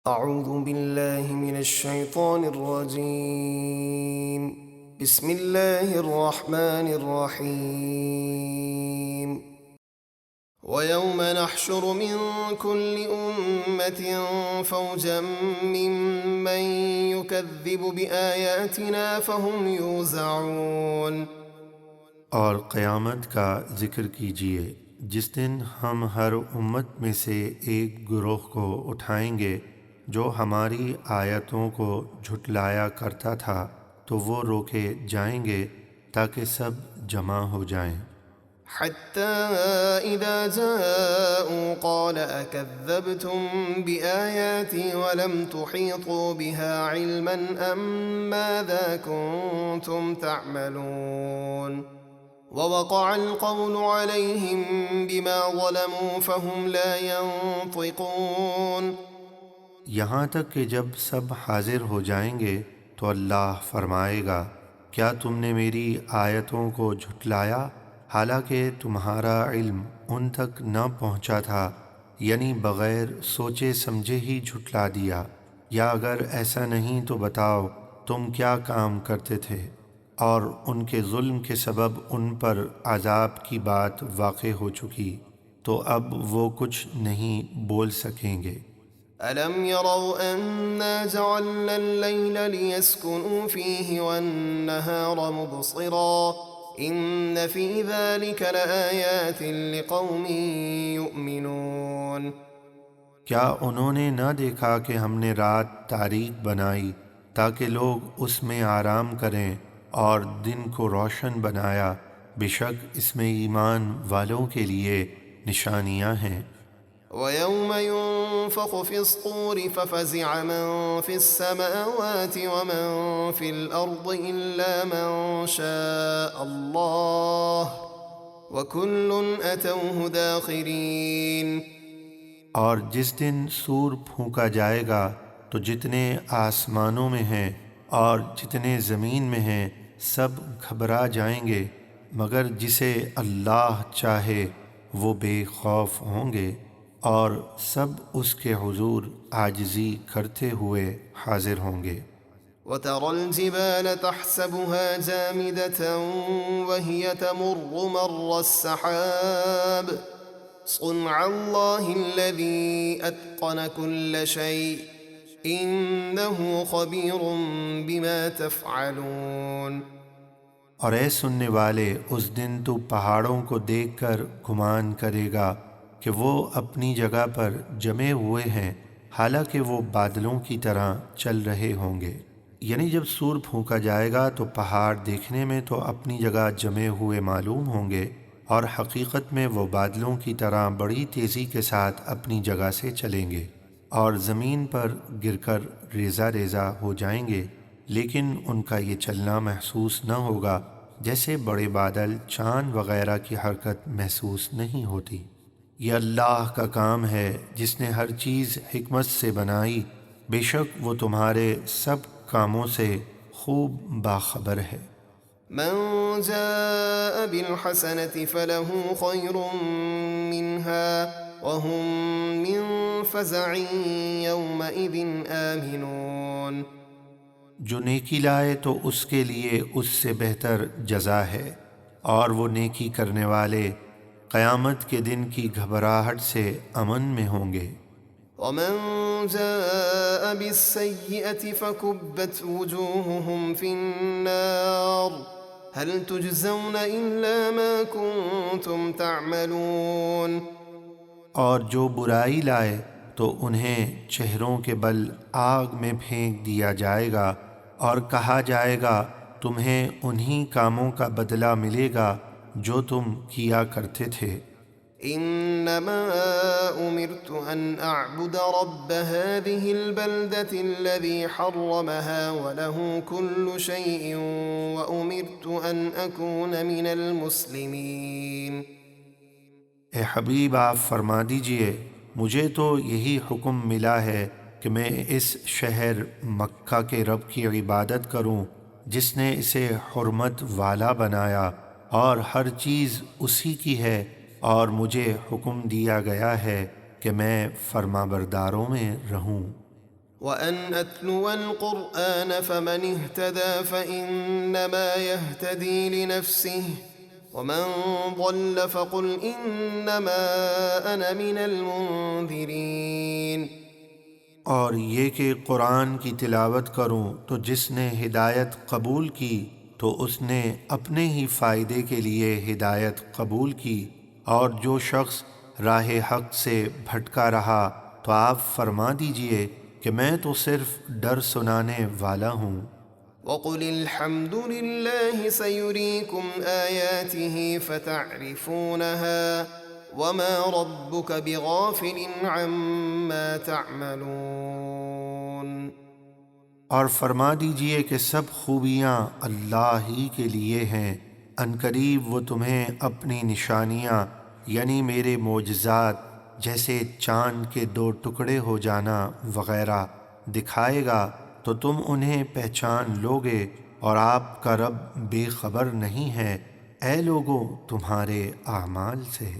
أعوذ بالله من الشيطان الرجيم. بسم الله الرحمن الرحيم. ويوم نحشر من كل أمة فوجا ممن يكذب بآياتنا فهم يوزعون. اور قیامت کا ذکر کیجیے جس دن ہم ہر امت میں سے ایک گروہ کو اٹھائیں گے جو ہماری آیتوں کو جھٹلایا کرتا تھا، تو وہ روکے جائیں گے تاکہ سب جمع ہو جائیں۔ حتى إذا جاءوا قال أكذبتم بآياتي ولم تحيطوا بها علما أم ماذا كنتم تعملون ووقع القول عليهم بما ظلموا فهم لا ينطقون. یہاں تک کہ جب سب حاضر ہو جائیں گے تو اللہ فرمائے گا، کیا تم نے میری آیتوں کو جھٹلایا حالانکہ تمہارا علم ان تک نہ پہنچا تھا، یعنی بغیر سوچے سمجھے ہی جھٹلا دیا؟ یا اگر ایسا نہیں تو بتاؤ تم کیا کام کرتے تھے؟ اور ان کے ظلم کے سبب ان پر عذاب کی بات واقع ہو چکی، تو اب وہ کچھ نہیں بول سکیں گے۔ ألم يروا أنا جعلنا الليل ليسكنوا فيه والنهار مبصرا إن في ذلك لآيات لقوم يؤمنون. کیا انہوں نے نہ دیکھا کہ ہم نے رات تاریک بنائی تاکہ لوگ اس میں آرام کریں اور دن کو روشن بنایا؟ بے شک اس میں ایمان والوں کے لیے نشانیاں ہیں۔ ويوم ينفخ في الصور ففزع من في السماوات ومن في الأرض إلا من شاء الله وكل أتوه داخرين. اور جس دن سور پھونکا جائے گا تو جتنے آسمانوں میں ہیں اور جتنے زمین میں ہیں سب گھبرا جائیں گے، مگر جسے اللہ چاہے وہ بے خوف ہوں گے، اور سب اس کے حضور عاجزی کرتے ہوئے حاضر ہوں گے۔ وترى الجبال تحسبها جامدة وهي تمر مر السحاب صنع الله الذي أتقن كل شيء إنه خبير بما تفعلون. اور اے سننے والے، اس دن تو پہاڑوں کو دیکھ کر گمان کرے گا کہ وہ اپنی جگہ پر جمے ہوئے ہیں حالانکہ وہ بادلوں کی طرح چل رہے ہوں گے۔ یعنی جب سور پھونکا جائے گا تو پہاڑ دیکھنے میں تو اپنی جگہ جمے ہوئے معلوم ہوں گے، اور حقیقت میں وہ بادلوں کی طرح بڑی تیزی کے ساتھ اپنی جگہ سے چلیں گے اور زمین پر گر کر ریزہ ریزہ ہو جائیں گے، لیکن ان کا یہ چلنا محسوس نہ ہوگا جیسے بڑے بادل چاند وغیرہ کی حرکت محسوس نہیں ہوتی۔ یہ اللہ کا کام ہے جس نے ہر چیز حکمت سے بنائی، بے شک وہ تمہارے سب کاموں سے خوب باخبر ہے۔ من جاء بالحسنة فله خير منها وهم من فزع يومئذ آمنون. جو نیکی لائے تو اس کے لیے اس سے بہتر جزا ہے، اور وہ نیکی کرنے والے قیامت کے دن کی گھبراہٹ سے امن میں ہوں گے۔ ومن جاء بالسيئة فكبت وجوههم في النار هل تجزون إلا ما كنتم تعملون. اور جو برائی لائے تو انہیں چہروں کے بل آگ میں پھینک دیا جائے گا اور کہا جائے گا تمہیں انہی کاموں کا بدلہ ملے گا جو تم کیا کرتے تھے۔ إنما أمرت أن أعبد رب هذه البلدة الذي حرمها وله كل شيء وأمرت أن أكون من المسلمين. اے حبیب آپ فرما دیجئے مجھے تو یہی حکم ملا ہے کہ میں اس شہر مکہ کے رب کی عبادت کروں جس نے اسے حرمت والا بنایا، اور ہر چیز اسی کی ہے، اور مجھے حکم دیا گیا ہے کہ میں فرما برداروں میں رہوں۔ وأن أتلو القرآن فمن اهتدى فإنما يهتدي لنفسه ومن ضل فقل إنما أنا من المنذرين۔ اور یہ کہ قرآن کی تلاوت کروں تو جس نے ہدایت قبول کی تو اس نے اپنے ہی فائدے کے لیے ہدایت قبول کی، اور جو شخص راہ حق سے بھٹکا رہا تو آپ فرما دیجئے کہ میں تو صرف ڈر سنانے والا ہوں۔ وَقُلِ الْحَمْدُ لِلَّهِ سَيُرِيكُمْ آيَاتِهِ فَتَعْرِفُونَهَا وَمَا رَبُّكَ بِغَافِلٍ عَمَّا تَعْمَلُونَ۔ اور فرما دیجئے کہ سب خوبیاں اللہ ہی کے لیے ہیں، عنقریب وہ تمہیں اپنی نشانیاں یعنی میرے معجزات جیسے چاند کے 2 ٹکڑے ہو جانا وغیرہ دکھائے گا تو تم انہیں پہچان لوگے، اور آپ کا رب بے خبر نہیں ہے اے لوگوں تمہارے اعمال سے۔